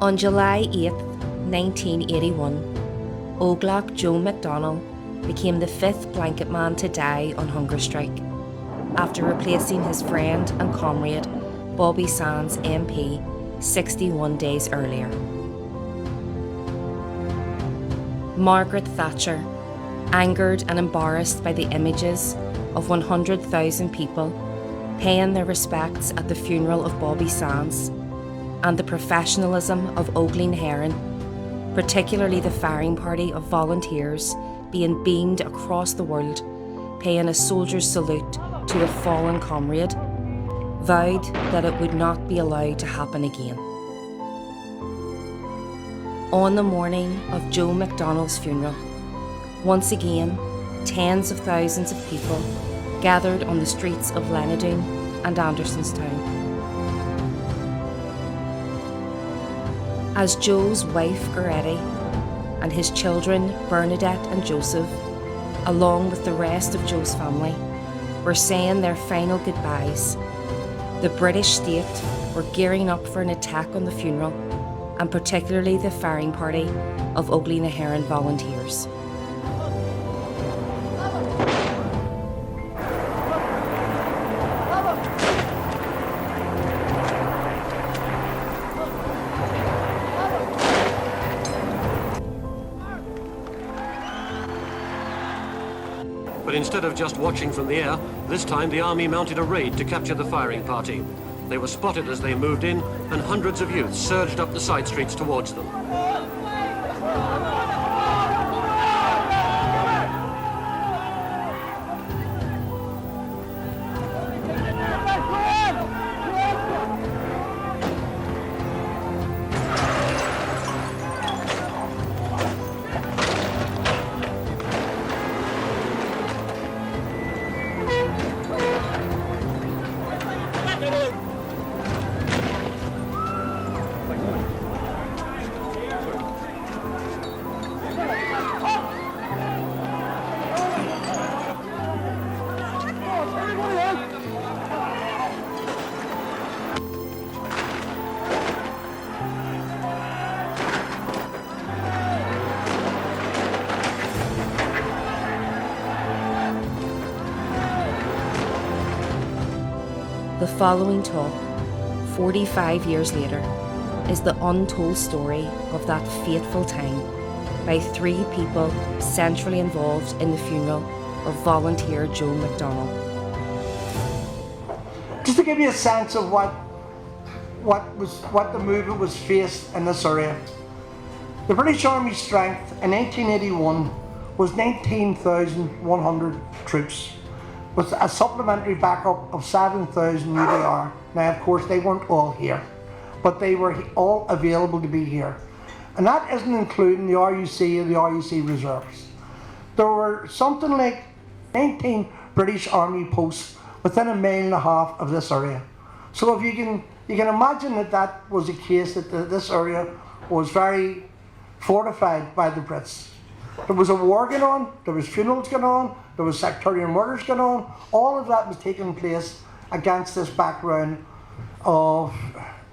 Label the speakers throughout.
Speaker 1: On July 8, 1981, Oglach Joe McDonnell became the fifth blanket man to die on hunger strike, after replacing his friend and comrade Bobby Sands MP 61 days earlier. Margaret Thatcher, angered and embarrassed by the images of 100,000 people paying their respects at the funeral of Bobby Sands, and the professionalism of Óglaigh na hÉireann, particularly the firing party of volunteers being beamed across the world, paying a soldier's salute to a fallen comrade, vowed that it would not be allowed to happen again. On the morning of Joe McDonnell's funeral, once again, tens of thousands of people gathered on the streets of Lenadoon and Andersonstown. As Joe's wife Goretti and his children Bernadette and Joseph, along with the rest of Joe's family, were saying their final goodbyes, the British state were gearing up for an attack on the funeral, and particularly the firing party of Óglaigh na hÉireann volunteers.
Speaker 2: But instead of just watching from the air, this time the army mounted a raid to capture the firing party. They were spotted as they moved in, and hundreds of youths surged up the side streets towards them.
Speaker 1: The following talk, 45 years later, is the untold story of that fateful time by three people centrally involved in the funeral of volunteer Joe McDonnell.
Speaker 3: Just to give you a sense of what the movement was faced in this area. The British Army strength in 1981 was 19,100 troops, with a supplementary backup of 7,000 UDR. Now, of course, they weren't all here, but they were all available to be here. And that isn't including the RUC and the RUC reserves. There were something like 19 British Army posts within 1.5 miles of this area. So if you can imagine that was the case, that this area was very fortified by the Brits. There was a war going on, there was funerals going on, there was sectarian murders going on. All of that was taking place against this background of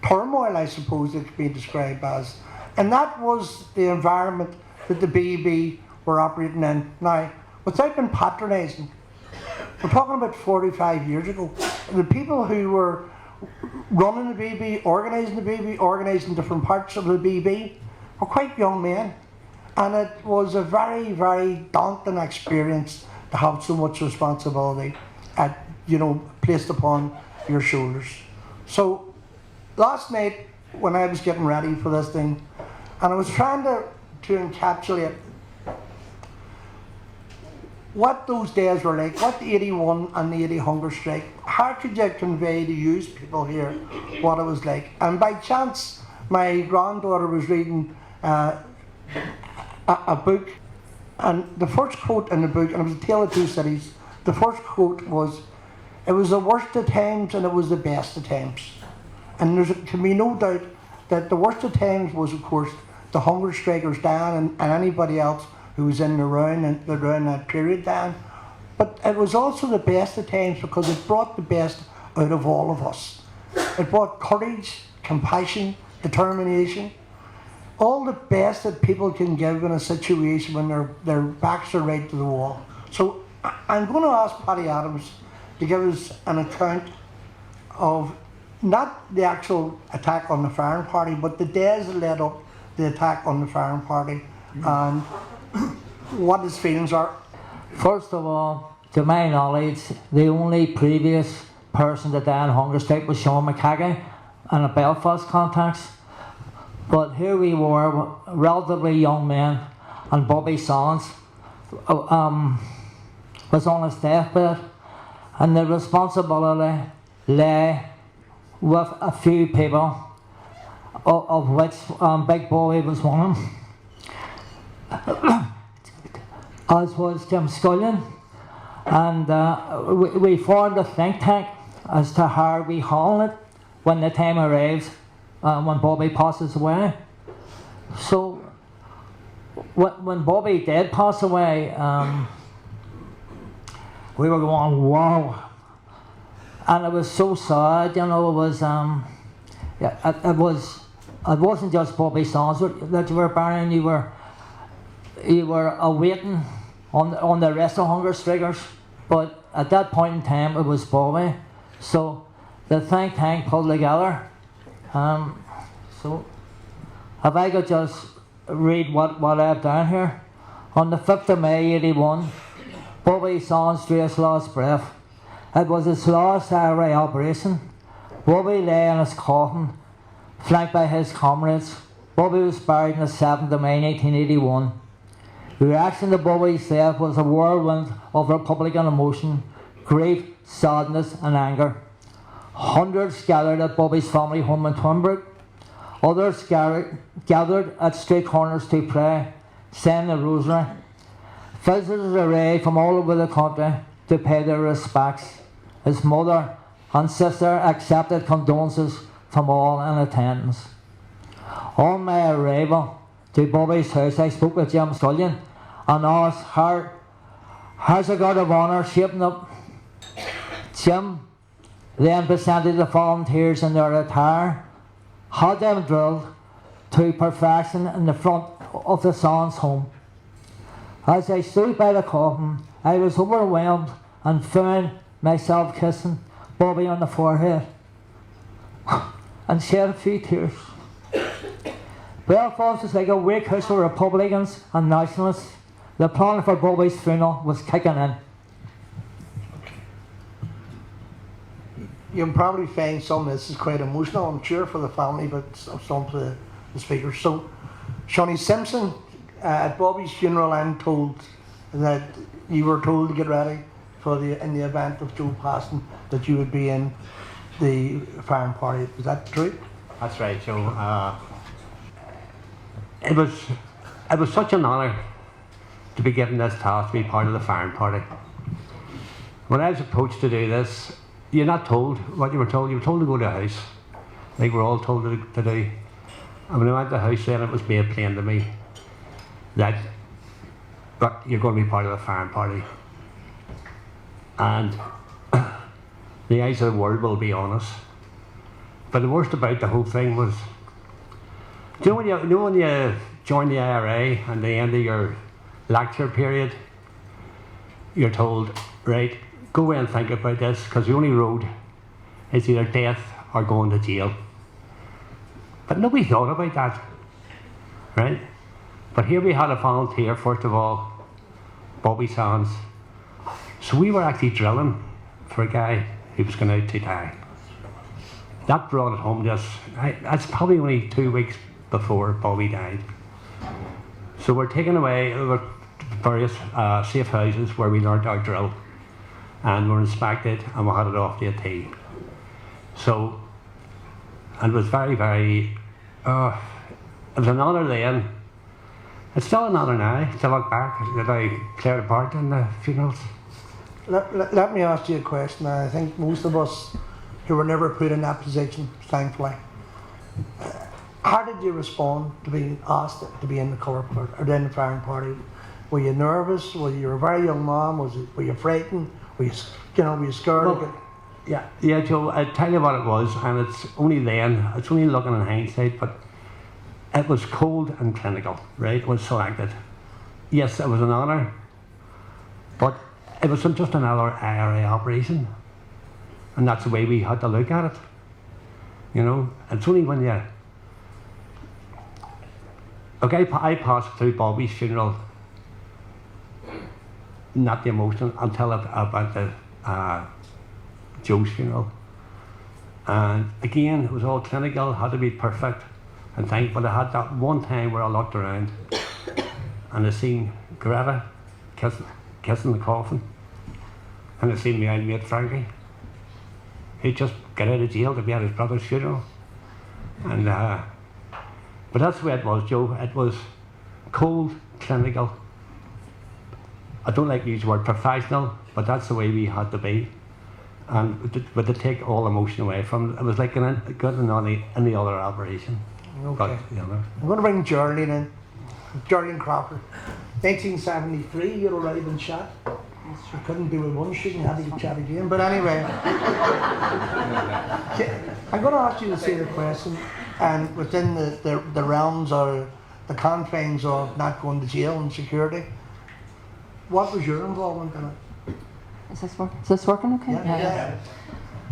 Speaker 3: turmoil, I suppose it could be described as. And that was the environment that the BEB were operating in. Now, without being patronising, we're talking about 45 years ago. The people who were running the BEB, organising different parts of the BEB, were quite young men. And it was a very, very daunting experience to have so much responsibility placed upon your shoulders. So last night, when I was getting ready for this thing, and I was trying to encapsulate what those days were like, what the 81 and the 80 hunger strike, how could you convey to youth people here what it was like? And by chance, my granddaughter was reading a book, and the first quote in the book, and it was A Tale of Two Cities, the first quote was, "It was the worst of times and it was the best of times." And there can be no doubt that the worst of times was, of course, the hunger strikers down and anybody else who was in around that period down. But it was also the best of times because it brought the best out of all of us. It brought courage, compassion, determination. all the best that people can give in a situation when their backs are right to the wall. So I'm going to ask Paddy Adams to give us an account of not the actual attack on the firing party, but the days that led up the attack on the firing party and what his feelings are.
Speaker 4: First of all, to my knowledge, the only previous person to die in hunger strike was Sean McCaggy in a Belfast context. But here we were, relatively young men, and Bobby Sands was on his deathbed, and the responsibility lay with a few people, of which Big Bobby was one of them, as was Jim Scullion. And we formed a think tank as to how we handle it when the time arrives, when Bobby passes away. So when Bobby did pass away, we were going, wow. And it was so sad, you know. It wasn't just Bobby Sands that you were burying. You were awaiting on the rest of hunger strikers, but at that point in time it was Bobby. So the think tank pulled together. So if I could just read what I have down here. On the 5th of May 81, Bobby Sands drew his last breath. It was his last IRA operation. Bobby lay in his coffin, flanked by his comrades. Bobby was buried on the 7th of May 1981. The reaction to Bobby's death was a whirlwind of Republican emotion, grief, sadness and anger. Hundreds gathered at Bobby's family home in Twinbrook. Others gathered at street corners to pray, saying the rosary. Visitors arrived from all over the country to pay their respects. His mother and sister accepted condolences from all in attendance. On my arrival to Bobby's house, I spoke with Jim Scullion and asked how's the guard of honour shaping up. Jim then presented the volunteers in their attire, had them drilled to perfection in the front of the Sands home. As I stood by the coffin, I was overwhelmed and found myself kissing Bobby on the forehead and shed a few tears. Belfast was like a wake house for Republicans and Nationalists. The plan for Bobby's funeral was kicking in.
Speaker 3: You can probably find some of this is quite emotional, I'm sure, for the family, but some for the speakers. So, Shawnee Simpson, at Bobby's funeral, I'm told that you were told to get ready for in the event of Joe passing, that you would be in the firing party. Is that true?
Speaker 5: That's right, Joe. It was such an honour to be given this task to be part of the firing party. When I was approached to do this, you're not told what you were told. You were told to go to a house, like we're all told to do. And when I went to the house, then it was made plain to me that you're going to be part of the firing party, and the eyes of the world will be on us. But the worst about the whole thing was, do you know when you join the IRA and the end of your lecture period, you're told, right, go away and think about this, because the only road is either death or going to jail. But nobody thought about that, right? But here we had a volunteer, first of all, Bobby Sands. So we were actually drilling for a guy who was going out to die. That brought it home to us. That's probably only 2 weeks before Bobby died. So we're taken away to various safe houses where we learnt our drill, and were inspected, and we had it off to a T. So, and it was very, very, it was an honour then. It's still an honour now to look back that I played a part in the funerals.
Speaker 3: Let me ask you a question. I think most of us who were never put in that position, thankfully, how did you respond to being asked to be in the colour party or in the firing party? Were you nervous? Were you a very young man? Were you frightened? Were you scared?
Speaker 5: Well, yeah, Joe. I'll tell you what it was, and it's only looking in hindsight, but it was cold and clinical, right? It was selected. Yes, it was an honour, but it was just another IRA operation, and that's the way we had to look at it. You know, it's only when you... Okay, I passed through Bobby's funeral, not the emotion, until I went to Joe's funeral. And again, it was all clinical, had to be perfect and things, but I had that one time where I looked around and I seen Greta kissing the coffin, and I seen my old mate Frankie. He just got out of jail to be at his brother's funeral. And but that's the way it was, Joe. It was cold, clinical. I don't like to use the word professional, but that's the way we had to be. And but to take all emotion away from it, it was like getting on any other operation.
Speaker 3: Okay.
Speaker 5: But, you know.
Speaker 3: I'm going to bring Geraldine in. Geraldine Crocker. 1973, you'd already been shot. You couldn't be with one shooting, you had to get shot again. But anyway, I'm going to ask you to say the question, and within the realms or the confines of not going to jail and security, what was your involvement in it?
Speaker 6: Is this working okay?
Speaker 3: Yeah.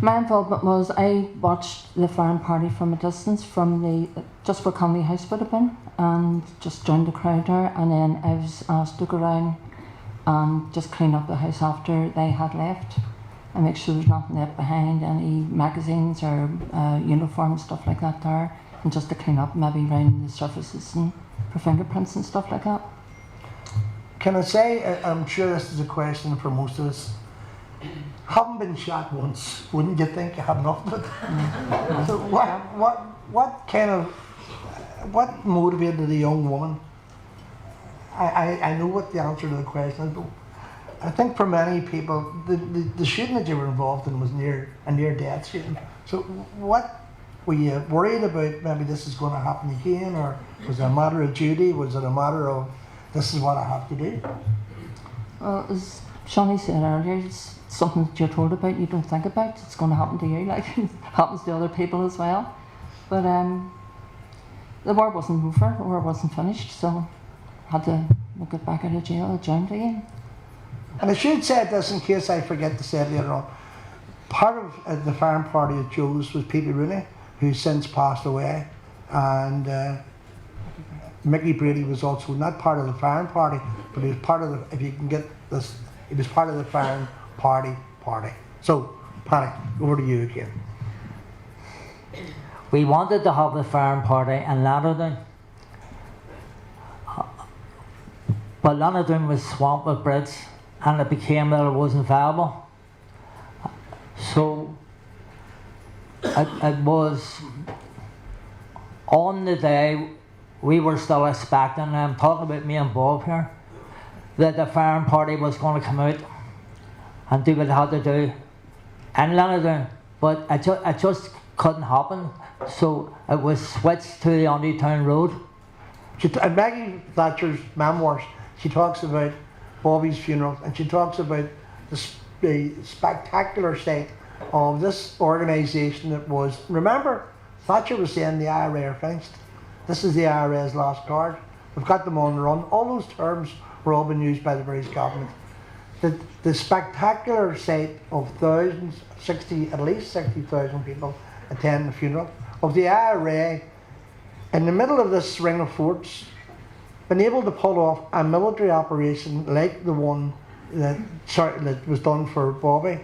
Speaker 6: My involvement was I watched the firing party from a distance from just where Conley House would have been, and just joined the crowd there, and then I was asked to go around and just clean up the house after they had left and make sure there's nothing left behind, any magazines or uniforms, stuff like that there, and just to clean up maybe around the surfaces and for fingerprints and stuff like that.
Speaker 3: Can I say, I'm sure this is a question for most of us, having been shot once, wouldn't you think you had enough of it? So what motivated a young woman? I know what the answer to the question is, but I think for many people, the shooting that you were involved in was a near death shooting. So what, were you worried about maybe this is going to happen again, or was it a matter of duty? Was it a matter of this is what I have to do?
Speaker 6: Well, as Shawnee said earlier, it's something that you're told about, you don't think about. It's going to happen to you, like it happens to other people as well. But the war wasn't over, the war wasn't finished, so I had to get back out of jail, joined again.
Speaker 3: And I should say this in case I forget to say it later on. Part of the firing party at Joe's was Peter Rooney, who's since passed away, and Mickey Brady was also not part of the firing party, but he was part of the, if you can get this, he was part of the firing party. So, Paddy, over to you again.
Speaker 4: We wanted to have the firing party in London, but London was swamped with Brits, and it became that it wasn't viable. So it was on the day we were still expecting, and I'm talking about me and Bob here, that the firing party was going to come out and do what it had to do in London, but it just couldn't happen. So it was switched to the Undertown Road.
Speaker 3: In Maggie Thatcher's memoirs, she talks about Bobby's funeral, and she talks about the spectacular state of this organisation that was, remember, Thatcher was saying the IRA are finished. This is the IRA's last card. We've got them on the run. All those terms were all been used by the British government. The spectacular sight of thousands, at least 60,000 people attending the funeral of the IRA in the middle of this ring of forts, been able to pull off a military operation like the one that was done for Bobby.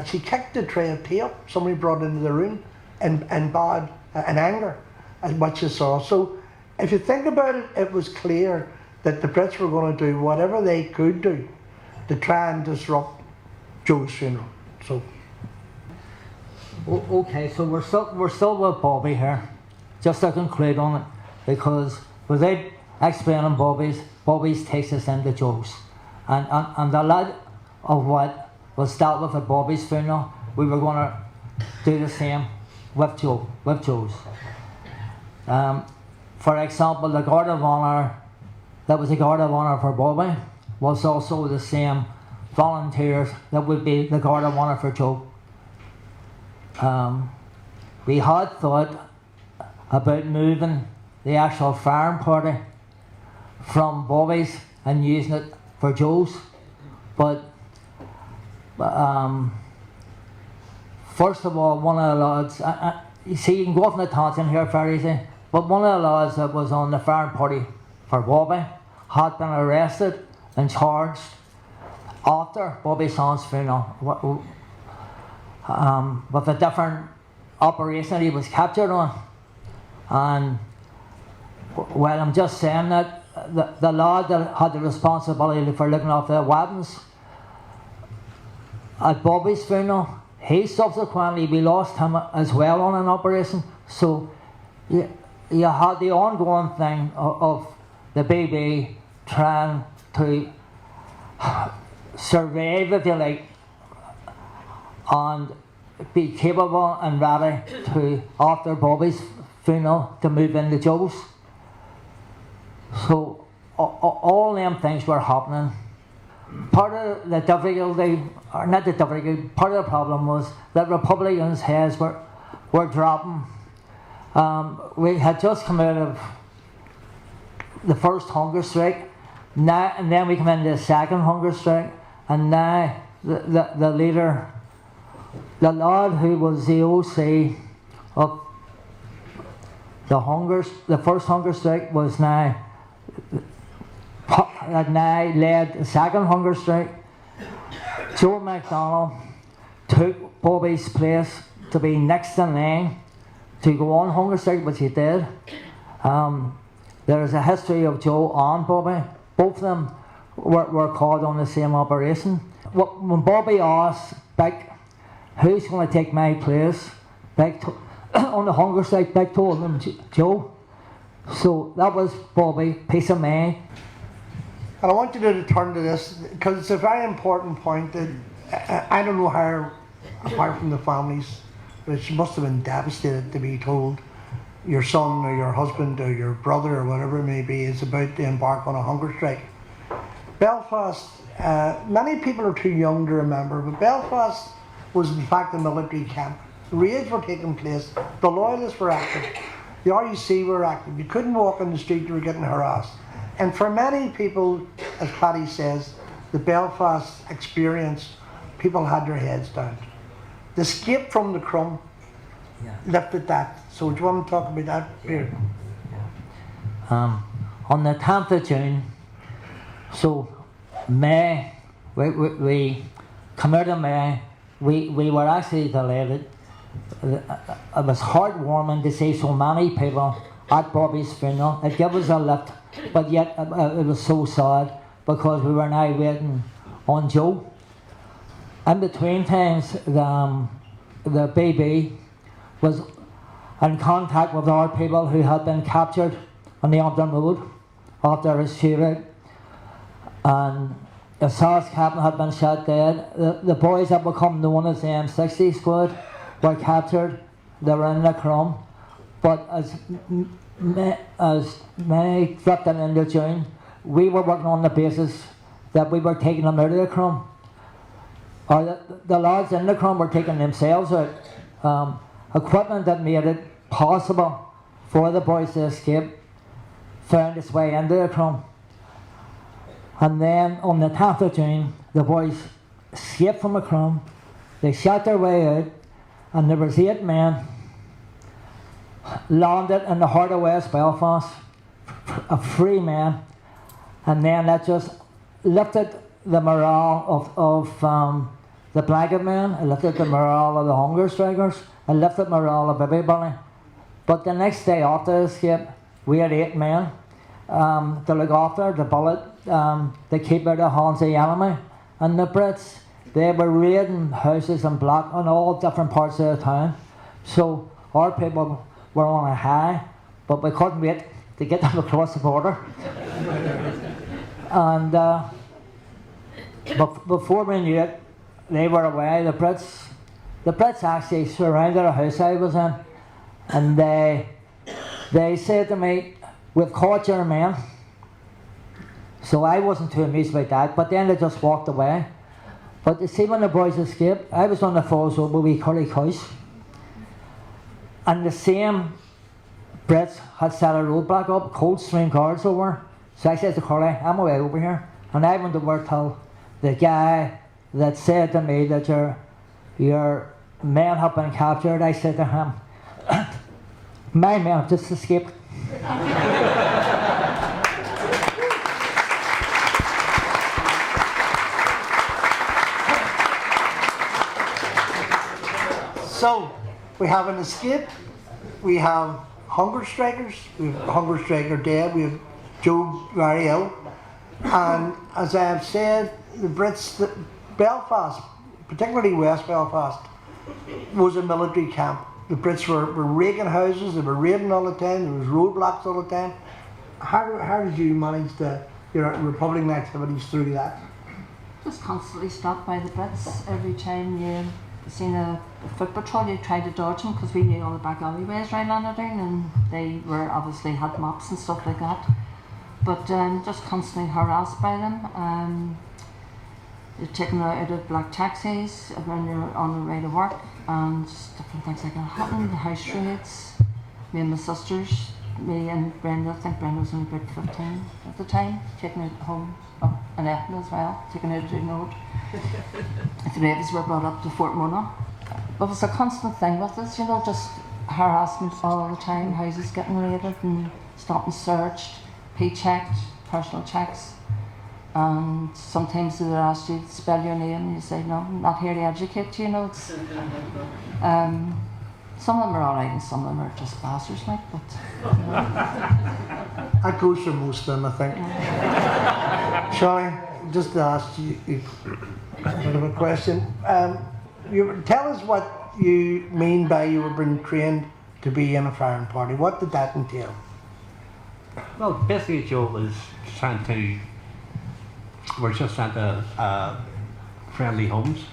Speaker 3: She kicked a tray of tape somebody brought into the room in anger at what she saw. So if you think about it, it was clear that the Brits were going to do whatever they could do to try and disrupt Joe's funeral. So
Speaker 4: Okay, so we're still with Bobby here, just to conclude on it, because without explaining Bobby's takes us into Joe's, and a lot of what was dealt with at Bobby's funeral, we were going to do the same with Joe's. For example, the Guard of Honour, that was a Guard of Honour for Bobby, was also the same volunteers that would be the Guard of Honour for Joe. We had thought about moving the actual firing party from Bobby's and using it for Joe's. But first of all, one of the lads, you see, you can go off on a tangent here very easy, but one of the lads that was on the firing party for Bobby had been arrested and charged after Bobby Sands' funeral with a different operation he was captured on. And well, I'm just saying that the lad that had the responsibility for looking after the weapons at Bobby's funeral, we lost him as well on an operation. So you had the ongoing thing of the BB trying to survive, if you like, and be capable and ready to, after Bobby's funeral, to move into Joe's. So all them things were happening. Part of the difficulty, or not the difficulty, part of the problem was that Republicans' heads were dropping. We had just come out of the first hunger strike, now, and then we come into the second hunger strike, and now the leader, the lad who was the OC of the first hunger strike, was had now led the second hunger strike. Joe McDonnell took Bobby's place to be next in line to go on hunger strike, which he did. There is a history of Joe and Bobby. Both of them were caught on the same operation. When Bobby asked Big, who's going to take my place, on the hunger strike, Big told him Joe. So that was Bobby, peace of mind.
Speaker 3: And I want you to return to this, because it's a very important point that I don't know how, apart from the families, but it must have been devastated to be told your son or your husband or your brother or whatever it may be is about to embark on a hunger strike. Belfast, many people are too young to remember, but Belfast was in fact a military camp. Raids were taking place, the Loyalists were active, the RUC were active. You couldn't walk in the street, you were getting harassed. And for many people, as Paddy says, the Belfast experience, people had their heads down. The escape from the Crumb lifted that. So do you want to talk about that, Peter?
Speaker 4: On the 10th of June, so May, we come out of May, we were actually delighted. It was heartwarming to see so many people at Bobby's funeral. It gave us a lift, but yet it was so sad because we were now waiting on Joe. In between times, the BB was in contact with our people who had been captured on the Upton Road after his shootout, and the SAS captain had been shot dead. The boys that become known as the M60 squad were captured. They were in the Crumb, but as May drifted into June, we were working on the basis that we were taking them out of the Crumb. Or the lads in the Crumb were taking themselves out. Equipment that made it possible for the boys to escape found its way into the Crumb. And then on the 10th of June, the boys escaped from the Crumb. They shot their way out, and there was 8 men landed in the heart of West Belfast, a free man, and then that just lifted the morale of the blanket men. It lifted the morale of the hunger strikers. It lifted morale of everybody. But the next day after the escape, we had 8 men to look after the bullet, to keep out of the hands of the enemy. And the Brits, they were raiding houses in Black in all different parts of the town. So our people were on a high, but we couldn't wait to get them across the border. And but before we knew it, they were away. The Brits actually surrounded a house I was in, and they said to me, "We've caught your men." So I wasn't too amused about that, but then they just walked away. But you see, when the boys escaped, I was on the Falls Road with wee Curly House, and the same Brits had set a roadblock up, Coldstream guards over. So I said to Carly, I'm away over here. And I went over to the guy that said to me that your men have been captured. I said to him, my men have just escaped.
Speaker 3: So, we have an escape, we have hunger strikers, we have a hunger striker dead, we have Joe very ill, and as I have said, the Brits, Belfast, particularly West Belfast, was a military camp. The Brits were raking houses, they were raiding all the time, there was roadblocks all the time. How did you manage your Republican activities through that?
Speaker 6: Just constantly stopped by the Brits. Every time you seen a foot patrol, you tried to dodge them because we knew all the back alleyways around London, and they were obviously had mops and stuff like that. But just constantly harassed by them. You're taken out of black taxis when you're on the way to work, and just different things like that happened. The house raids. Me and my sisters, me and Brenda, I think Brenda was only about 15 at the time, taken out home, and Ethna as well, taken out to the road. The three of us were brought up to Fort Mona. But it was a constant thing with us, you know, just harassment all the time, houses getting raided and stopped and searched, checked, personal checks. And sometimes they would ask you to spell your name and you say, no, I'm not here to educate you, you know. It's, some of them are alright and some of them are just bastards, like, but, you know.
Speaker 3: That goes for most of them, I think. Shawny, just to ask you a bit of a question. Tell us what you mean by you were being trained to be in a firing party. What did that entail?
Speaker 5: Well, basically, Joe was sent to. We're just sent to friendly homes,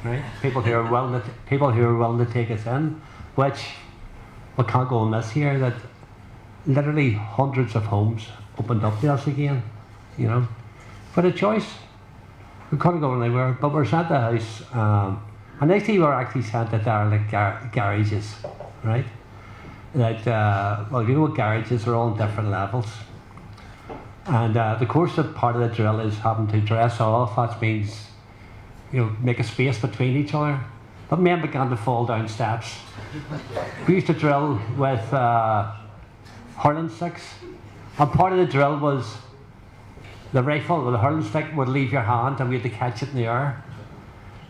Speaker 5: right? People who are willing to take us in, which we can't go amiss here. That literally hundreds of homes opened up to us again, you know. But a choice. We couldn't go anywhere, but we're sent to a house. And actually, we're actually sent to derelict garages, right? That well, you know what garages are all in different levels. And the course of part of the drill is having to dress off. That means, you know, make a space between each other. But men began to fall down steps. We used to drill with hurling sticks. And part of the drill was the rifle with the hurling stick would leave your hand and we had to catch it in the air,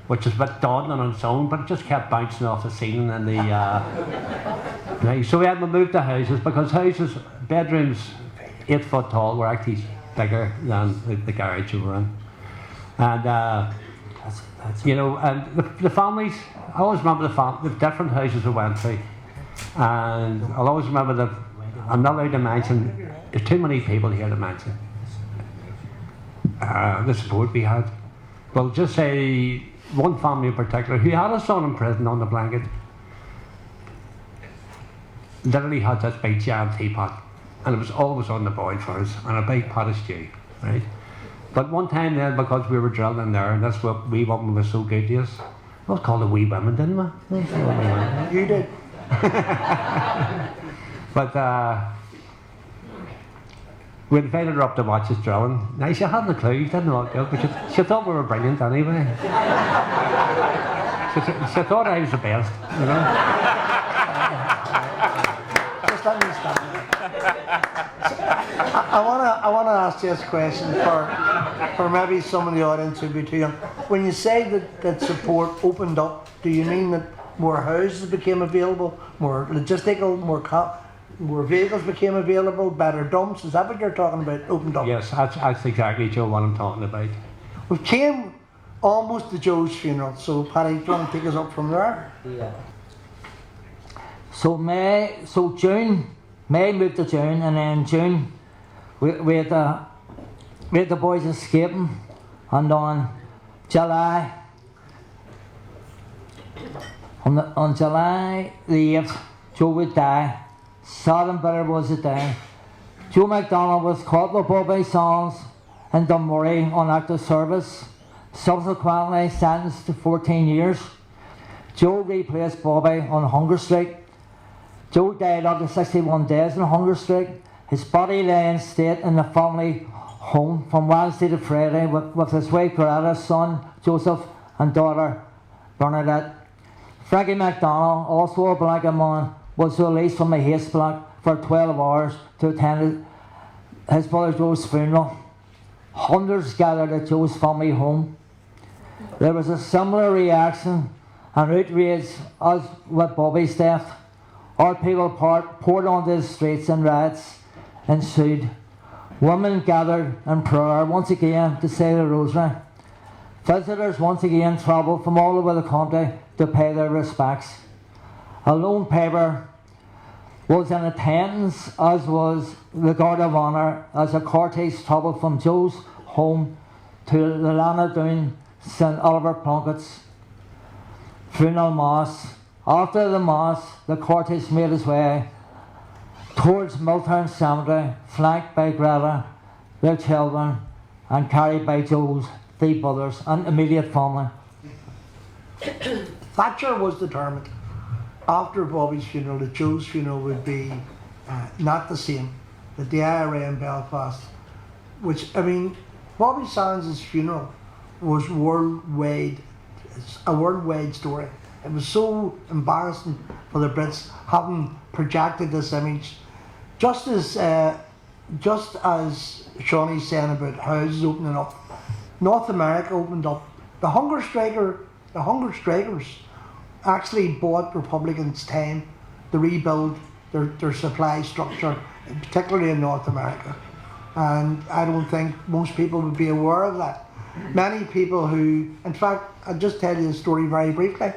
Speaker 5: which was a bit daunting on its own, but it just kept bouncing off the ceiling and the right. So we had to move to houses because houses, bedrooms 8 foot tall were actually bigger than the garage we were in. And you know, and the families, I always remember the different houses we went to. And I'll always remember I'm not allowed to mention, there's too many people here to mention the support we had. Well, just say one family in particular who had a son in prison on the blanket, literally had this big giant teapot, and it was always on the boil for us, and a big pot of stew, right? But one time then, because we were drilling there, and that's what wee woman was so good to us, we was called the wee women, didn't we?
Speaker 3: You did.
Speaker 5: But we invited her up to watch us drilling. Now she hadn't a clue, she didn't know what to do, but she thought we were brilliant anyway. she thought I was the best, you know.
Speaker 3: Just understand. I want to ask you this question for maybe some of the audience who'd be too young. When you say that support opened up, do you mean that more houses became available, more logistical, more vehicles became available, better dumps? Is that what you're talking about, opened up?
Speaker 5: Yes, that's exactly, Joe, what I'm talking about.
Speaker 3: We came almost to Joe's funeral, so Paddy, do you want to take us up from there?
Speaker 4: Yeah. So May moved to June, and then June we had the boys escaping, and on July the 8th, Joe would die. Sad and bitter was the day. Joe McDonnell was caught with Bobby Sands in Dunmurry on active service, subsequently sentenced to 14 years. Joe replaced Bobby on hunger strike. Joe died after 61 days in a hunger strike. His body lay in state in the family home from Wednesday to Friday with his wife Coretta, son Joseph and daughter Bernadette. Frankie McDonnell, also a blanket man, was released from a haste block for 12 hours to attend his brother Joe's funeral. Hundreds gathered at Joe's family home. There was a similar reaction and outrage as with Bobby's death. Our people poured onto the streets and riots ensued. Women gathered in prayer once again to say the rosary. Visitors once again travelled from all over the country to pay their respects. A lone paper was in attendance, as was the Guard of Honour, as a cortege travelled from Joe's home to the Lanadoon St Oliver Plunkett's funeral mass. After the mass, the cortege made its way towards Milltown Cemetery, flanked by Greta, their children, and carried by Joe's three brothers and immediate family.
Speaker 3: Thatcher was determined after Bobby's funeral that Joe's funeral would be not the same, that the IRA in Belfast, which, I mean, Bobby Sands' funeral was worldwide, a worldwide story. It was so embarrassing for the Brits having projected this image. Just as Shawnee's saying about houses opening up, North America opened up. The hunger strikers actually bought Republicans time to rebuild their supply structure, particularly in North America. And I don't think most people would be aware of that. Many people who, in fact, I'll just tell you the story very briefly.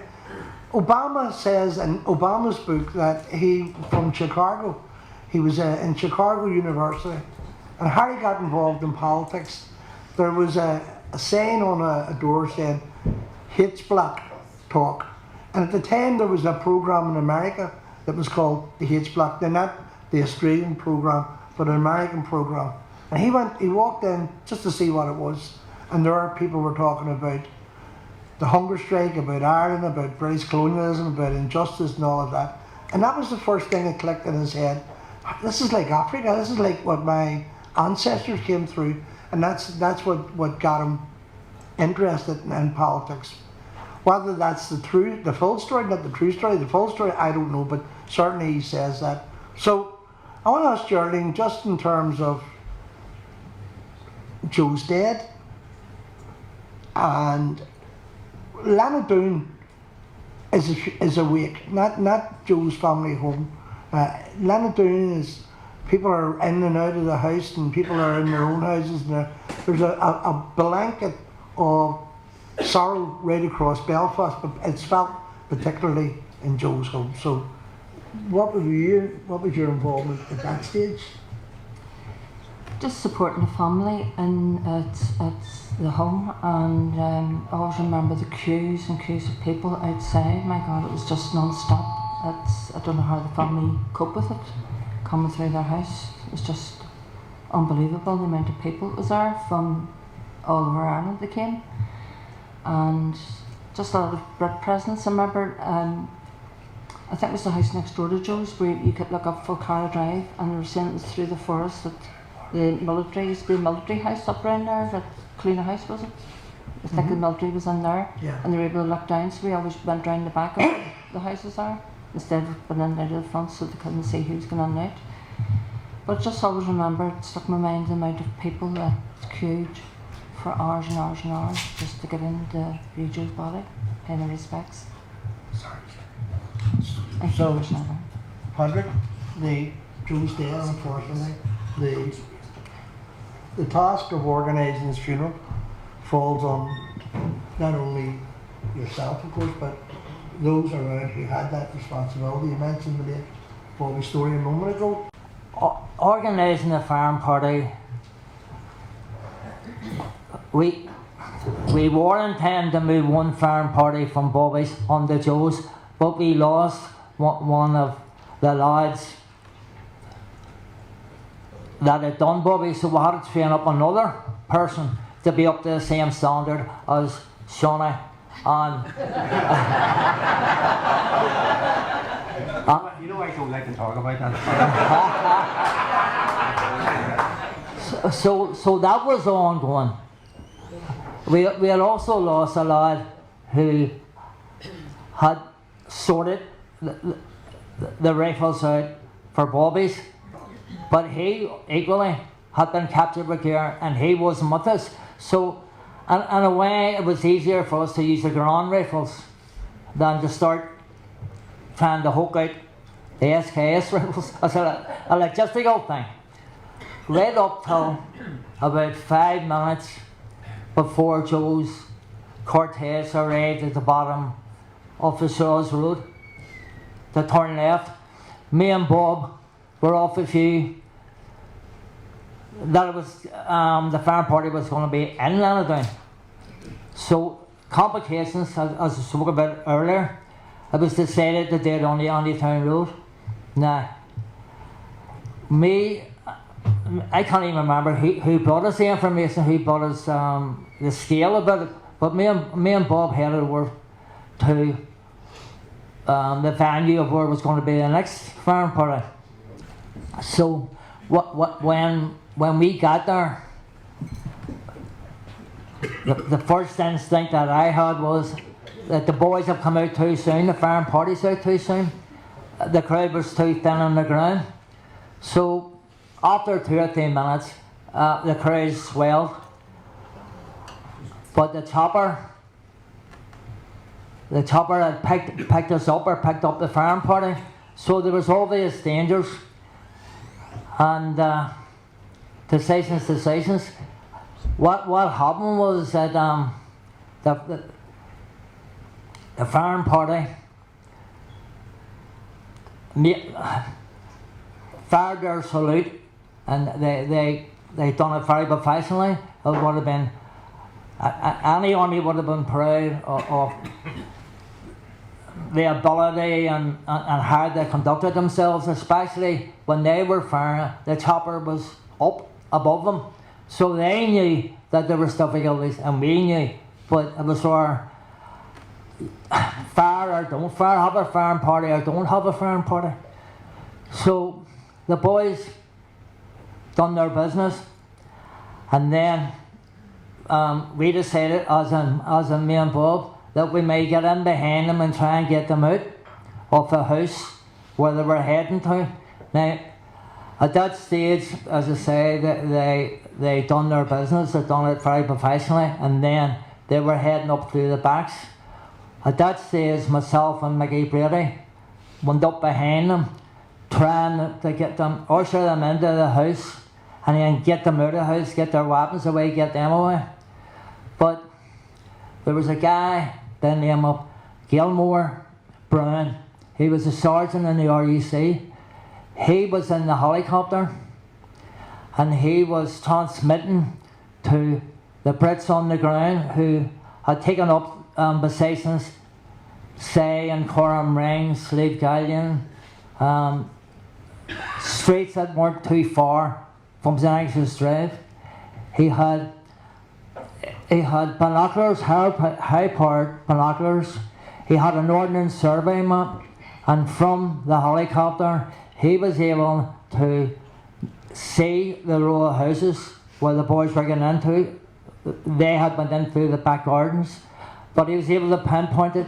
Speaker 3: Obama says in Obama's book that he, from Chicago, he was in Chicago University, and how he got involved in politics. There was a sign on a door saying, "Hates Black Talk." And at the time there was a program in America that was called the Hates Black, not the Australian program, but an American program. And he walked in just to see what it was. And there are people were talking about the hunger strike, about Ireland, about British colonialism, about injustice and all of that. And that was the first thing that clicked in his head. This is like Africa, this is like what my ancestors came through. And that's what got him interested in politics. Whether that's the full story, not the true story, the full story, I don't know, but certainly he says that. So I want to ask Geraldine, just in terms of Joe's dead, and Lanadoon is awake, not Joe's family home. Lanadoon is, people are in and out of the house, and people are in their own houses, and there's a blanket of sorrow right across Belfast, but it's felt particularly in Joe's home. So what was your involvement at that stage?
Speaker 6: Just supporting the family and at the home, and I always remember the queues and queues of people outside. My God, it was just non-stop. I don't know how the family cope with it, coming through their house. It was just unbelievable, the amount of people that was there from all over Ireland they came, and just a lot of Brit presence. I remember, I think it was the house next door to Joe's, where you could look up Fulcara Drive, and they were saying it was through the forest that the military, used to be a military house up around there, that Cluna House, was it? I think the military was in there, and they were able to look down, so we always went round the back of the houses there, instead of going in out of the front so they couldn't see who was going in and out. But just always remember, it stuck in my mind the amount of people that queued for hours and hours and hours just to get into view Joe's body, pay their respects.
Speaker 3: Sorry.
Speaker 6: Thank you very much,
Speaker 3: Patrick, Joe's dead, unfortunately. The task of organising his funeral falls on not only yourself, of course, but those around who had that responsibility. You mentioned the late Bobby Story a moment ago.
Speaker 4: Organising the farm party, we were intending to move one farm party from Bobby's onto Joe's, but we lost one of the lads that had done Bobby, so we had to train up another person to be up to the same standard as Shawnee. And
Speaker 5: You know I don't like to talk about that.
Speaker 4: So that was ongoing. We had also lost a lad who had sorted the rifles out for bobbies, but he equally had been captured with gear and he wasn't with us. So in a way it was easier for us to use the ground rifles than to start trying to hook out the SKS rifles. It's a logistical thing. Right up till about 5 minutes before Joe's Cortez arrived at the bottom of the Shaws Road to turn left, me and Bob were off a few that it was the farm party was going to be in Lannadown. So complications, as I spoke about earlier, it was decided to do it on the Andytown Road. Now, I can't even remember who brought us the information, who brought us the scale about it, but me and Bob headed over to the venue of where it was going to be the next farm party. So when we got there, the first instinct that I had was that the boys have come out too soon, the farm party's out too soon. The crowd was too thin on the ground. So after 2 or 3 minutes, the crowd swelled. But the chopper had picked us up, or picked up the farm party. So there was obvious dangers. And decisions. What happened was that the farm party fired their salute, and they done it very professionally. It would have been any army would have been proud of the ability and how they conducted themselves, especially when they were firing. The chopper was up above them, so they knew that there was difficulties, and we knew. But it was for fire or don't fire, have a farm party or don't have a farm party. So the boys done their business, and then we decided, as in me and Bob, that we may get in behind them and try and get them out of the house where they were heading to. Now, at that stage, as I say, they done their business, they done it very professionally, and then they were heading up through the backs. At that stage, myself and Mickey Brady went up behind them, trying to get them, usher them into the house, and then get them out of the house, get their weapons away, get them away. But there was a guy by the name of Gilmore Brown. He was a sergeant in the RUC. He was in the helicopter, and he was transmitting to the Brits on the ground who had taken up positions, say in Coram Ring, Slieve Gallion, streets that weren't too far from St. Angus Drive. He had binoculars, high-powered binoculars. He had an ordnance survey map, and from the helicopter he was able to see the row of houses where the boys were getting into. They had went in through the back gardens, but he was able to pinpoint it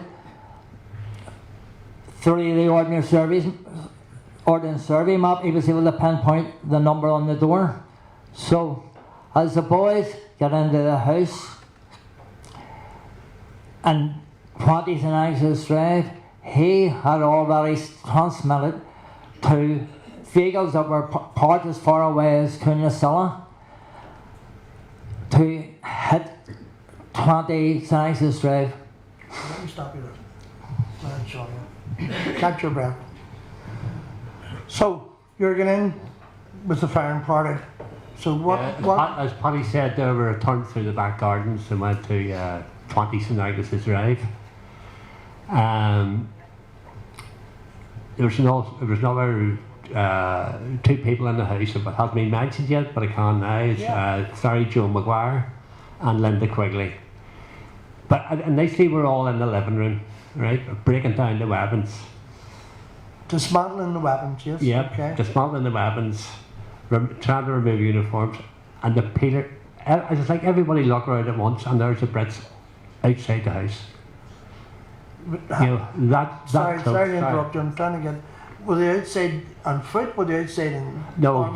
Speaker 4: through the ordnance survey map. He was able to pinpoint the number on the door. So as the boys got into the house and 20 St. Angus Drive, he had already transmitted to vehicles that were parked as far away as Coonassilla to hit 20 St. Angus Drive.
Speaker 3: Let me stop you there. I'm sorry. Catch your breath. So you're getting in with the firing party. So what?
Speaker 5: As Paddy said, they were turned through the back gardens and went to 20 St. Angus Drive. There was another 2 people in the house that hasn't been mentioned yet, but I can now. It's Sarah Joe McGuire and Linda Quigley. But initially we're all in the living room, right, breaking down the weapons,
Speaker 3: Dismantling the weapons, yes.
Speaker 5: Yep,
Speaker 3: Okay.
Speaker 5: dismantling the weapons, trying to remove uniforms, and the peeler. It's like everybody look around at once, and there's the Brits outside the house. You know,
Speaker 3: Sorry to interrupt you. I'm trying to get. Were they outside on foot? Were they outside in?
Speaker 5: No,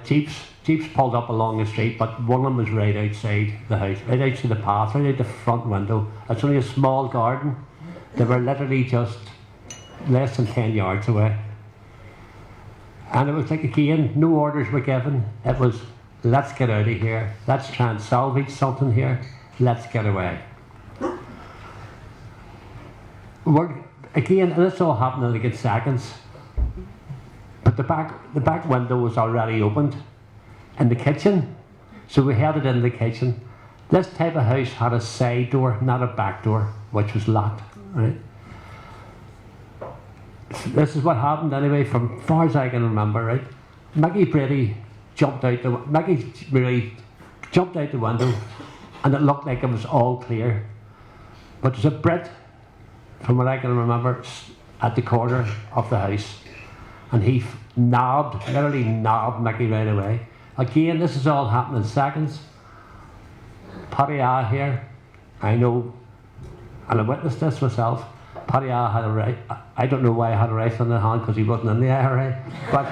Speaker 5: jeeps pulled up along the street, but one of them was right outside the house, right outside the path, right out the front window. It's only a small garden. They were literally just less than 10 yards away. And it was like, again, no orders were given. It was, let's get out of here. Let's try and salvage something here. Let's get away. Again, this all happened in like in seconds. But the back window was already opened in the kitchen. So we headed in the kitchen. This type of house had a side door, not a back door, which was locked, right? This is what happened anyway, from far as I can remember, right? Maggie really jumped out the window, and it looked like it was all clear. But there's a Brit, from what I can remember, at the corner of the house, and he literally nabbed Mickey right away. Again, this is all happening in seconds. Paddy A here, I know, and I witnessed this myself. Paddy A had a rifle. I don't know why I had a rifle in the hand, because he wasn't in the IRA. But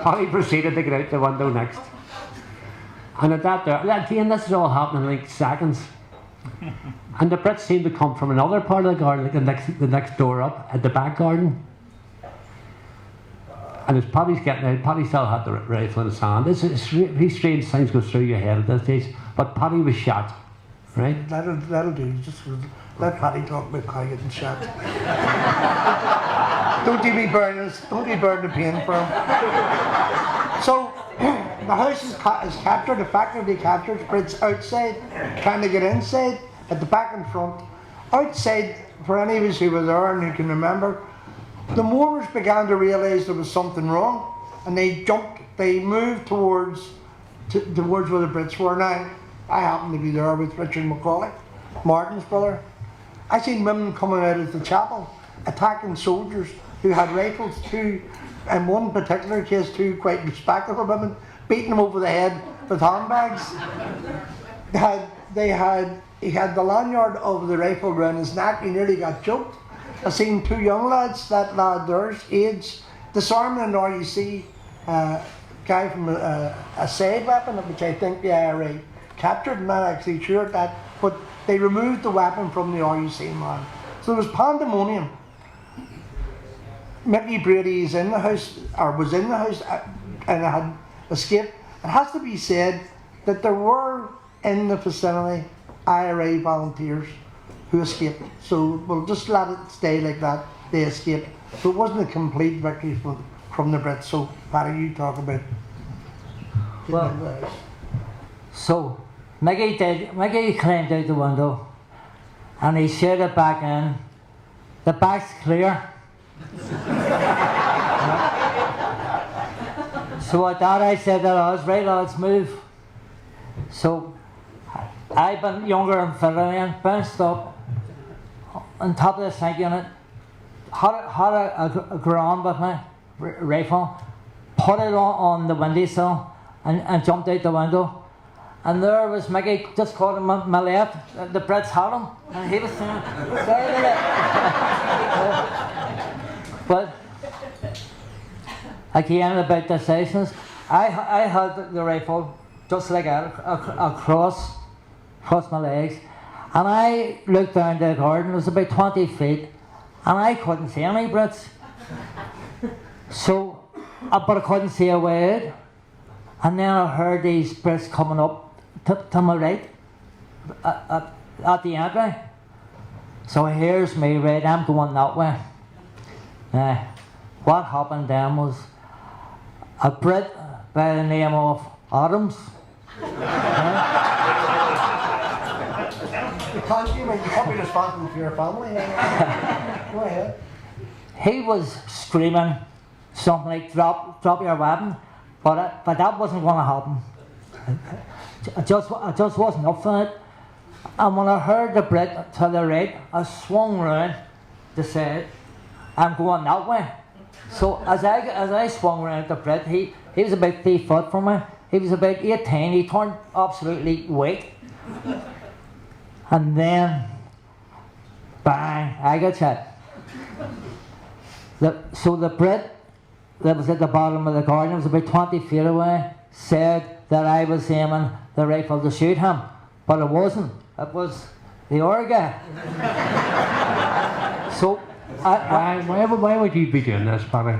Speaker 5: Paddy proceeded to get out the window next. And at that there, again, this is all happening in like seconds. And the Brits seemed to come from another part of the garden, like the next door up, at the back garden. And as Paddy's getting out, Paddy still had the rifle in his hand. This is really strange things go through your head at this stage. But Paddy was shot, right?
Speaker 3: That'll do. Just let Paddy talk about Paddy getting shot. Don't you be burning the pain for him. So the house is captured, effectively captured. Brits outside, trying to get inside, at the back and front. Outside, for any of us who were there and who can remember, the Moors began to realise there was something wrong, and they moved towards where the Brits were. Now, I happened to be there with Richard Macaulay, Martin's brother. I seen women coming out of the chapel, attacking soldiers who had rifles, in one particular case, two quite respectable women, beating them over the head with handbags. He had the lanyard of the rifle around his neck, he nearly got choked. I seen two young lads, that lad there's age, disarming an RUC guy from a side weapon, which I think the IRA captured. I'm not actually sure of that, but they removed the weapon from the RUC man. So there was pandemonium. Mickey Brady is in the house, or was in the house, and had escaped. It has to be said that there were in the vicinity IRA volunteers who escaped. So we'll just let it stay like that. They escaped. So it wasn't a complete victory from the Brits. So Paddy, you talk about.
Speaker 4: Well, so Mickey climbed out the window, and he shouted back in, "The back's clear." So at that I said to the lads, "Right lads, move." So I've been younger and fitter and bounced up on top of the sink unit, had a ground with my rifle, put it on the windowsill and jumped out the window. And there was Mickey, just caught him on my left, the Brits had him, and he was saying, "Sorry." But again, about decisions, I had the rifle just like that, across my legs, and I looked down the garden. It was about 20 feet, and I couldn't see any Brits. So, but I couldn't see a way out. And then I heard these Brits coming up to my right at the entry. So here's me, right? I'm going that way. Now, what happened then was a Brit by the name of Adams.
Speaker 3: You can't be responsible for your family. Go ahead.
Speaker 4: He was screaming something like, drop your weapon, but that wasn't going to happen. I just wasn't up for it. And when I heard the Brit to the right, I swung round to say, I'm going that way. So as I swung round the Brit, he was about 3 foot from me. He was about 18. He turned absolutely white. And then, bang, I got shot. So the Brit that was at the bottom of the garden, was about 20 feet away, said that I was aiming the rifle to shoot him. But it wasn't. It was the other guy. So
Speaker 5: why would you be doing this, Paddy?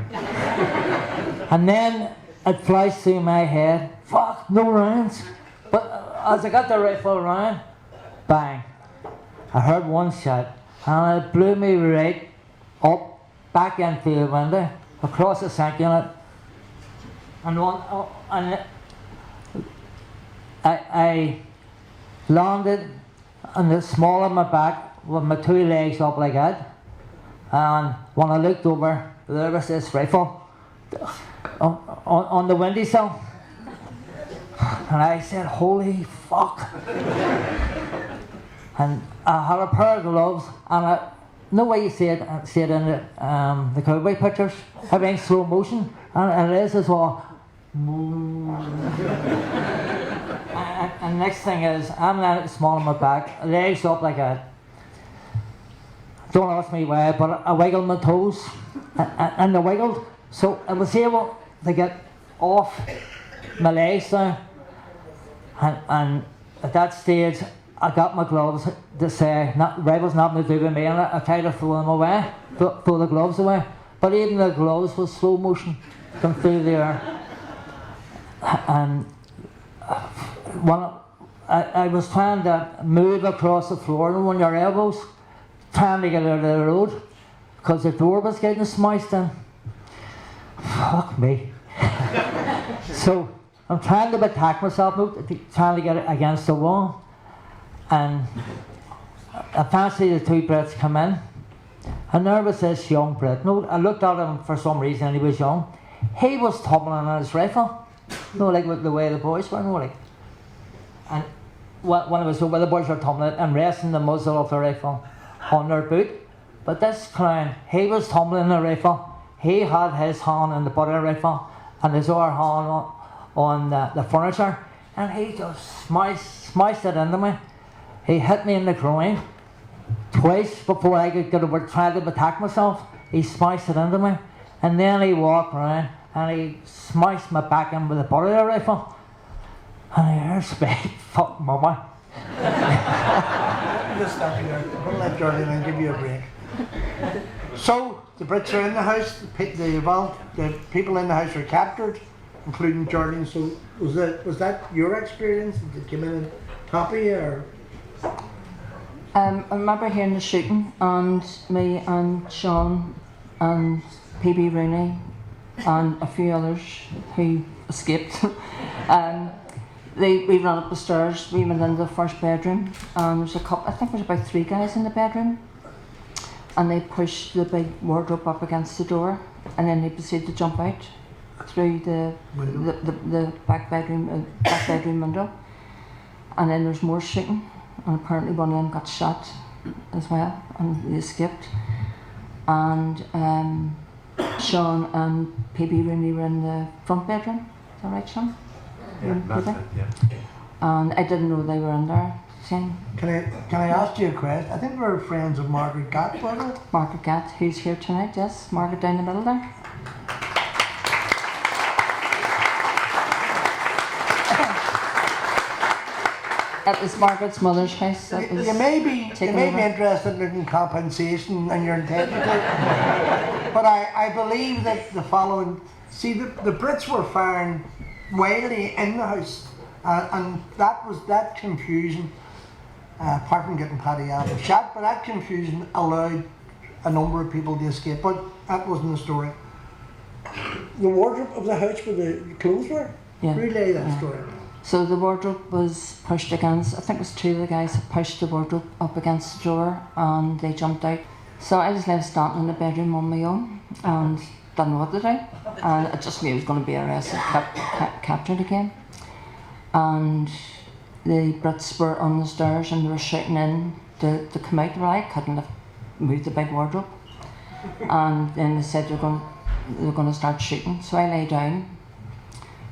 Speaker 4: And then it flashed through my head, fuck, no rounds. But as I got the rifle round, bang, I heard one shot, and it blew me right up, back into the window, across the sink unit, and I landed on the small of my back with my 2 legs up like that. And when I looked over, there was this rifle on the windowsill. And I said, holy fuck. And I had a pair of gloves, and no way you see it in the cowboy pictures, having slow motion, and it is as well. And next thing is, I'm now small on my back, legs up like that. Don't ask me why, but I wiggled my toes, and I wiggled, so I was able to get off my legs now. And at that stage, I got my gloves to say, rifle's nothing to do with me, and I tried to throw them away, throw the gloves away. But even the gloves was slow motion, going through the air. And I was trying to move across the floor on your elbows, trying to get out of the road, because the door was getting smashed in. Fuck me. So I'm trying to attack myself, trying to get it against the wall. And eventually the 2 Brits come in, and there was this young Brit. No, I looked at him for some reason, and he was young. He was tumbling on his rifle, like with the way the boys were, like. And when it was over, the boys were tumbling and resting the muzzle of the rifle on their boot. But this clown, he was tumbling the rifle. He had his hand on the butt of the rifle and his other hand on the furniture, and he just smashed it into me. He hit me in the groin twice before I could get over, trying to attack myself. He smashed it into me, and then he walked around and he smashed my back in with the butt of the rifle. And I heard speak, fuck mama.
Speaker 3: Just stop you there. I'm going to let Jordan and give you a break. So, the Brits are in the house, the people in the house are captured, including Jordan. So, was that your experience? Did they come in and top you, or?
Speaker 6: I remember hearing the shooting, and me and Sean and PB Rooney and a few others who escaped. We ran up the stairs, we went into the first bedroom, and there's a couple, I think there's about 3 guys in the bedroom, and they pushed the big wardrobe up against the door, and then they proceeded to jump out through the back bedroom window, and then there's more shooting, and apparently one of them got shot as well, and they escaped. And Sean and PB Rooney were in the front bedroom. Is that right, Sean?
Speaker 5: Yeah, that's it, yeah.
Speaker 6: And I didn't know they were in there. Can
Speaker 3: I ask you a question? I think we're friends of Margaret Gatt, wasn't it?
Speaker 6: Margaret Gatt, who's here tonight, yes. Margaret down the middle there. It was Margaret's mother's house.
Speaker 3: You may be interested in compensation and your integrity, but I believe that the following. See, the Brits were firing wildly in the house, and that confusion. Apart from getting Paddy Adams shot, but that confusion allowed a number of people to escape. But that wasn't the story. The wardrobe of the house where the clothes were.
Speaker 6: Yeah.
Speaker 3: Relay that story.
Speaker 6: So the wardrobe was pushed against, I think it was 2 of the guys that pushed the wardrobe up against the door, and they jumped out. So I just left standing in the bedroom on my own and didn't know what to do. And I just knew I was going to be arrested, captured again. And the Brits were on the stairs and they were shouting in to come out. Well, I couldn't have moved the big wardrobe. And then they said they were going to start shooting, so I lay down.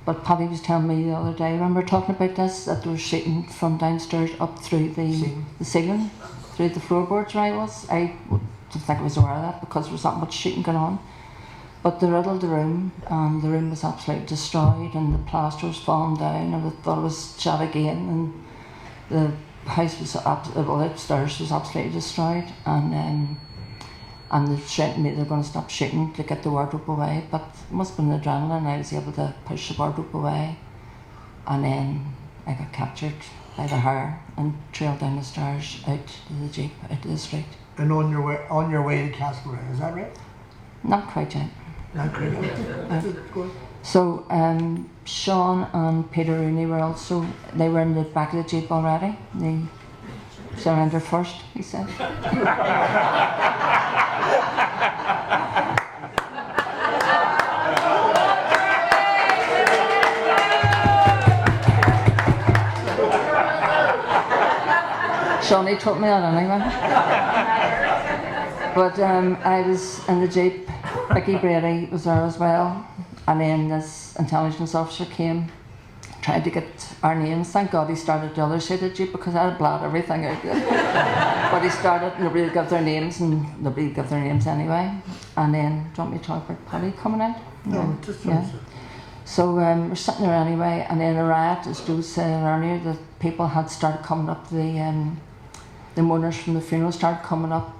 Speaker 6: But Paddy was telling me the other day, I remember talking about this, that they were shooting from downstairs up through the ceiling, through the floorboards where I was. I didn't think I was aware of that because there was that much shooting going on. But they riddled the room, and the room was absolutely destroyed, and the plaster was falling down, and I thought it was shot again, and the house was upstairs was absolutely destroyed, and they shouting me they were going to stop shooting to get the wardrobe away, but it must have been adrenaline. I was able to push the wardrobe away, and then I got captured by the hair and trailed down the stairs out to the jeep, out to the street.
Speaker 3: And on your way to Castlereagh, is that right?
Speaker 6: Not quite yet.
Speaker 3: Not quite.
Speaker 6: So Sean and Peter Rooney they were in the back of the jeep already. They surrendered first, he said. Shawnee told me that anyway. But I was in the jeep. Vicky Brady was there as well, and then this intelligence officer came, tried to get our names. Thank God he started the other side of the jeep because I had blotted everything out. But he started, nobody would give their names, and nobody would give their names anyway. And then, do you want me to talk about Paddy coming out?
Speaker 3: No, just
Speaker 6: yeah. So we're sitting there anyway, and then a riot, as Joe said earlier, the people had started coming up, the mourners from the funeral started coming up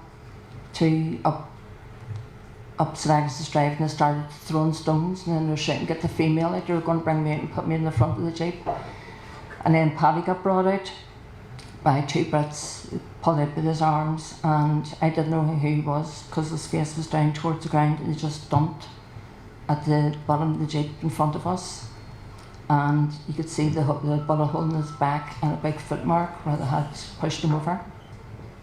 Speaker 6: St Agnes' Drive, and they started throwing stones, and then they were shouting, get the female out, they were going to bring me out and put me in the front of the jeep. And then Paddy got brought out by two Brits, pulled out with his arms, and I didn't know who he was because his face was down towards the ground, and he just dumped at the bottom of the jeep in front of us. And you could see the bullet hole in his back and a big footmark where they had pushed him over.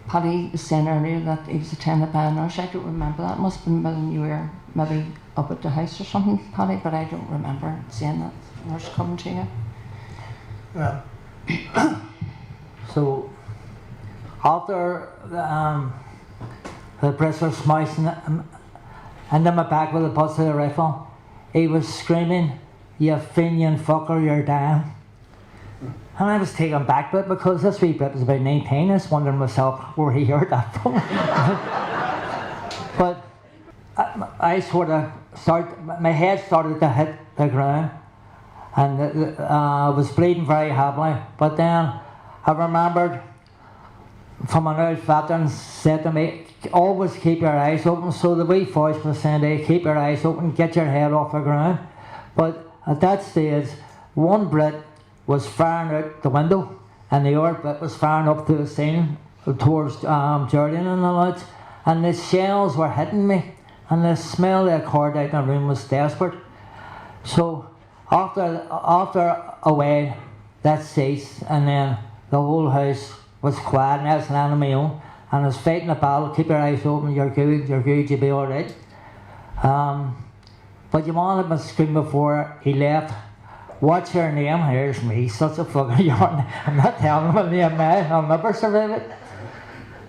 Speaker 6: Paddy was saying earlier that he was attended by a nurse. I don't remember that. It must have been when you were maybe up at the house or something, Paddy, but I don't remember seeing that nurse coming to you.
Speaker 3: Yeah.
Speaker 4: So after the Brits were smashing into my back with a buzz of the rifle, he was screaming, "You Fenian fucker, you're down." And I was taken back by it because this wee Brit was about 19. I was wondering myself where he heard that from. But I sort of my head started to hit the ground, and I was bleeding very heavily. But then I remembered from an old veteran said to me, always keep your eyes open. So the wee voice was saying to you, keep your eyes open, get your head off the ground. But at that stage, one Brit was firing out the window, and the other Brit was firing up to the ceiling towards Jordan and the lads, and the shells were hitting me, and the smell that occurred out in the room was desperate. So after a while, that ceased, and then the whole house was quiet, and I was lying on my own, and I was fighting a battle. Keep your eyes open, you're good, you'll be alright. But you wanted me to scream before he left, what's your name? Here's me, such a fucking yarn. I'm not telling him my name now, I'll never survive it.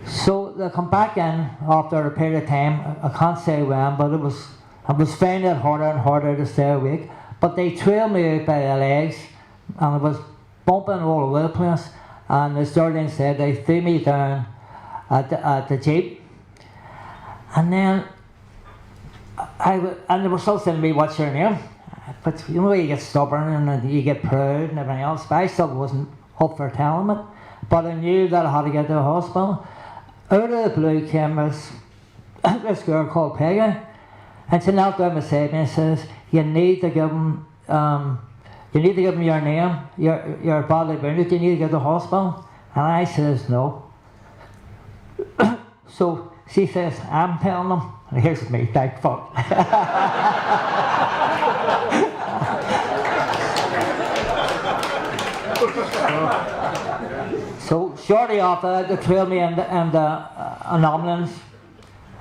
Speaker 4: So they come back in after a period of time, I can't say when, but I was finding it harder and harder to stay awake. But they trailed me out by the legs, and I was bumping all over the place, and the Sterling said they threw me down at the jeep, and then and they were still saying to me, what's your name? But you know, you get stubborn and you get proud and everything else, but I still wasn't up for telling it. But I knew that I had to get to the hospital. Out of the blue came this girl called Peggy, and she knelt down beside me and says, you need to give him your name, you're badly wounded, you need to go to the hospital. And I says, no. So she says, I'm telling them, and here's me, thank fuck. So shortly after that, they trailed me in an ambulance,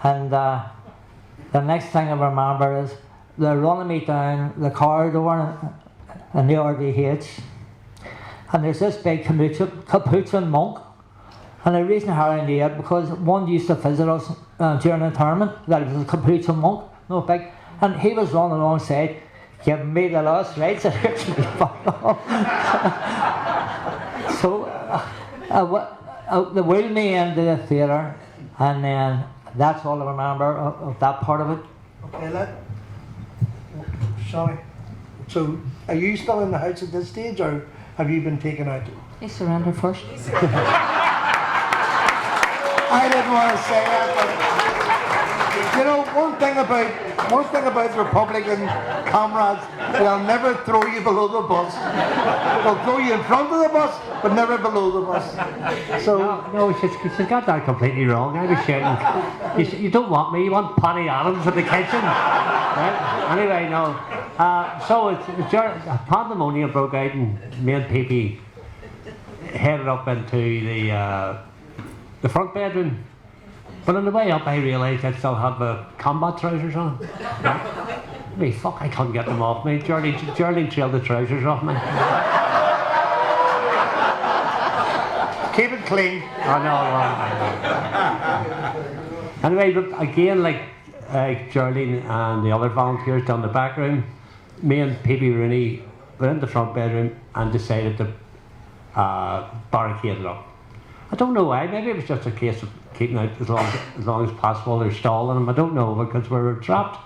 Speaker 4: and the next thing I remember is they're running me down the corridor in the RDH, and there's this big capuchin monk. And the reason how I knew it, because one used to visit us during the internment, that was a capuchin monk, no big, and he was running alongside, giving me the last rites and hitting me back off. So they wheeled me into the theatre, and then that's all I remember of that part of it.
Speaker 3: Okay, sorry. So, are you still in the house at this stage, or have you been taken out?
Speaker 6: He surrendered first.
Speaker 3: I didn't want to say that, but you know, one thing about Republican comrades, they'll never throw you below the bus. They'll throw you in front of the bus, but never below the bus. So
Speaker 5: No, she's got that completely wrong. I was shouting, you don't want me, you want Patty Adams in the kitchen. Right? Anyway, no. So pandemonium broke out, and me and Pee-Pee headed up into the front bedroom. But on the way up I realised I still had my combat trousers on. Right? Fuck, I couldn't get them off me. Geraldine trailed the trousers off me.
Speaker 3: keep it clean.
Speaker 5: I know. Anyway, but again, like Geraldine and the other volunteers down the back room, me and Pee-Pee Rooney were in the front bedroom and decided to barricade it up. I don't know why. Maybe it was just a case of keeping out as long as possible or stalling them. I don't know, because we were trapped.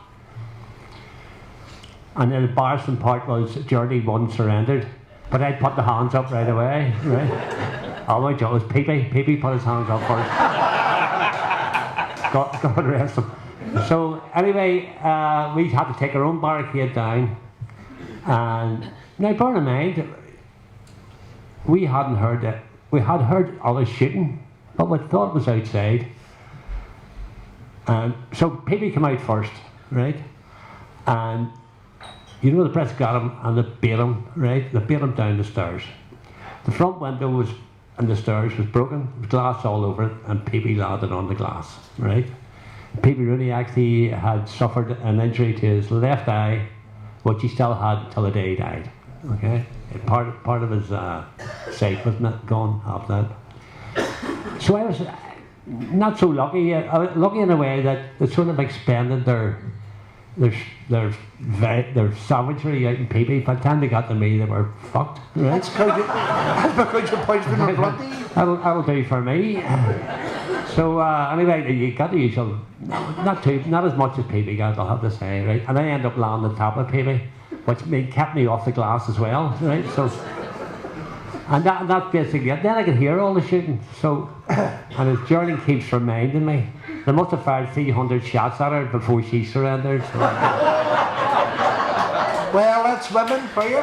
Speaker 5: And the embarrassing part was Geraldine wasn't surrendered, but I put the hands up right away. Right? Oh my God, it was Pee-Pee. Pee-Pee put his hands up first. God rest him. So anyway, we had to take our own barricade down. And now, bear in mind, we hadn't heard it. We had heard others shooting, but we thought it was outside. And so Pee-Pee came out first, right? And you know, the press got him and they beat him, right? They beat him down the stairs. The front window was, and the stairs was broken, there was glass all over it, and Pee-Pee landed on the glass, right? Pee-Pee Rooney actually had suffered an injury to his left eye, which he still had until the day he died, okay? Part of his sight was not gone after that. So I was not so lucky, lucky in a way that they sort of expended their savagery out in Pee-Pee. By the time they got to me, they were fucked, right?
Speaker 3: That's because you punched them in front of you.
Speaker 5: That'll do for me. So anyway, you got the usual, not as much as Pee-Pee got, I'll have to say, right? And I ended up landing on top of Pee-Pee, which kept me off the glass as well, right? So, and that's basically it. Then I could hear all the shooting. So, and as Geraldine keeps reminding me, they must have fired 300 shots at her before she surrendered. So.
Speaker 3: Well, that's women for you.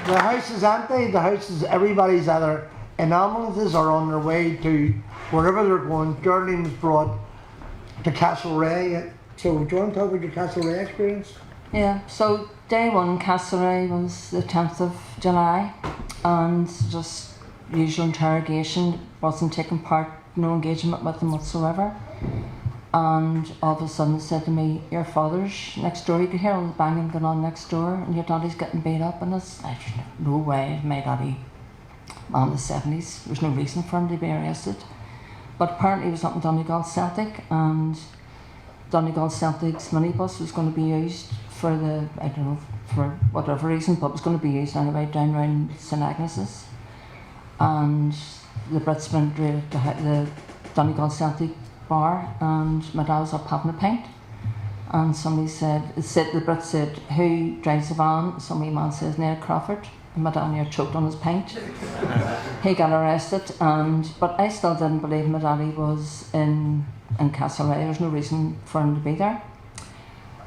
Speaker 3: The house is empty. The house is, everybody's either in ambulances or on their way to wherever they're going. Geraldine was brought to Castlereagh. So do you want to talk about your Castlereagh experience?
Speaker 6: Yeah, so day one, Castlereagh was the 10th of July, and just usual interrogation, wasn't taking part, no engagement with them whatsoever. And all of a sudden they said to me, your father's next door. You could hear all the banging going on next door, and your daddy's getting beat up. And I said, no way, my daddy, man in the 70s, there's no reason for him to be arrested. But apparently he was up in Donegal Celtic, and Donegal Celtic's minibus was going to be used for the, I don't know, for whatever reason, but it was going to be used anyway down around St Agnes's. And the Brits went to the Donegal Celtic bar, and my dad was up having a pint, and somebody said, the Brits said, who drives the van? Some wee man says, Ned Crawford, and my dad near choked on his pint. He got arrested, but I still didn't believe my daddy was in Castlereagh. There's no reason for him to be there,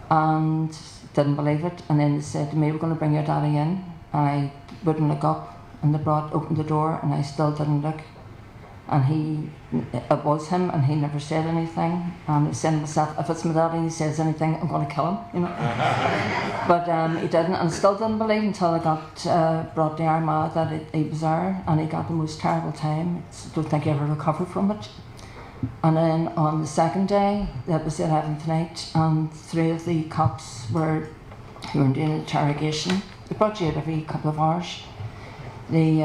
Speaker 6: and didn't believe it. And then they said to me, we're going to bring your daddy in, and I wouldn't look up, and they opened the door, and I still didn't look. And it was him, and he never said anything. And he said to himself, if it's my daddy and he says anything, I'm going to kill him, you know. But he didn't, and still didn't believe until I got brought to Armagh that he was there, and he got the most terrible time. I don't think he ever recovered from it. And then on the second day, that was the 11th night, and 3 of the cops who were doing interrogation. They brought you out every couple of hours. They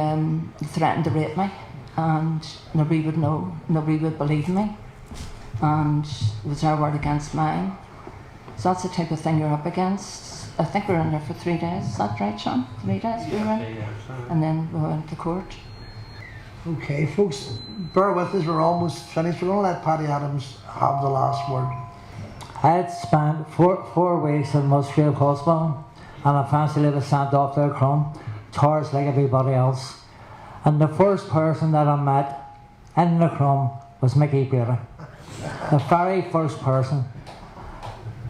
Speaker 6: threatened to rape me, and nobody would know, nobody would believe me, and it was their word against mine. So that's the type of thing you're up against. I think we were in there for 3 days. Is that right, Sean? 3 days we were in? And then we went to court.
Speaker 3: Okay, folks, bear with us, we're almost finished. We're going to let Paddy Adams have the last word.
Speaker 4: I had spent four weeks in Musgrave Hospital, and I eventually was sent off to Crum, charged like everybody else. And the first person that I met in the Crum was Mickey Brady. The very first person.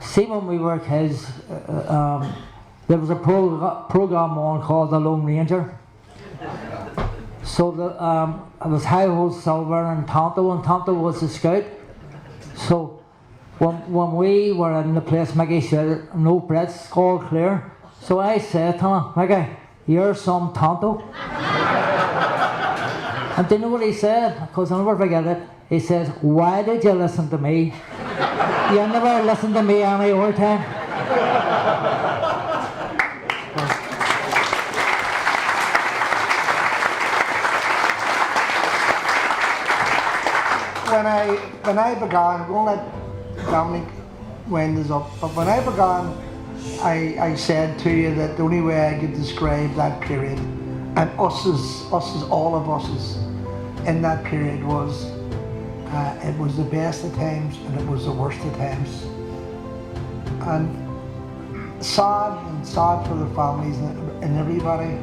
Speaker 4: See, when we were kids, there was a program on called The Lone Ranger. So it was High Hold Silver and Tonto was the scout. So when we were in the place, Mickey said, "No Brits, all clear." So I said to him, "Mickey, you're some Tonto." And do you know what he said? Because I'll never forget it. He says, "Why did you listen to me? You never listened to me any other time."
Speaker 3: When I began, I'm going to let Dominic wind us up, but when I began, I said to you that the only way I could describe that period, and us as all of us in that period, was it was the best of times and it was the worst of times. And sad for the families and everybody.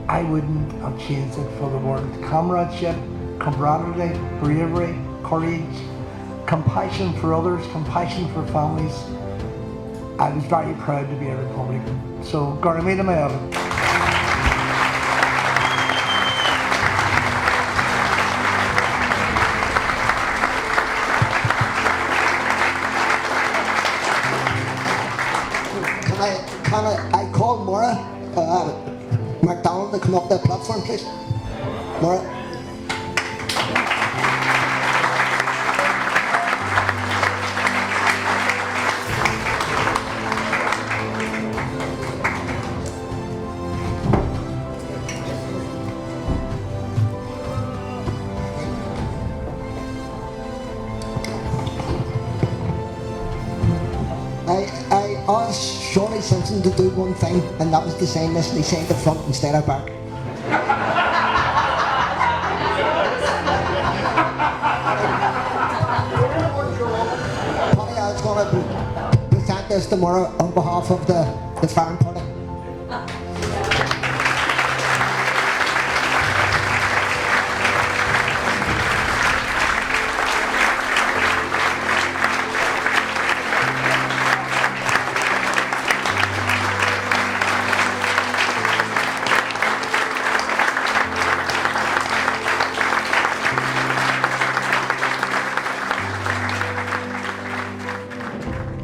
Speaker 3: I wouldn't have changed it for the world. Comradeship, camaraderie, bravery, courage, compassion for others, compassion for families. I was very proud to be a Republican. So, Garamida Mayavan.
Speaker 7: I call Maura McDonnell to come up the platform, please. Maura. I asked Shirley Simpson to do one thing, and that was to sign this, and he signed the front instead of back. Paddy, I was going to present this tomorrow on behalf of the Farm Party.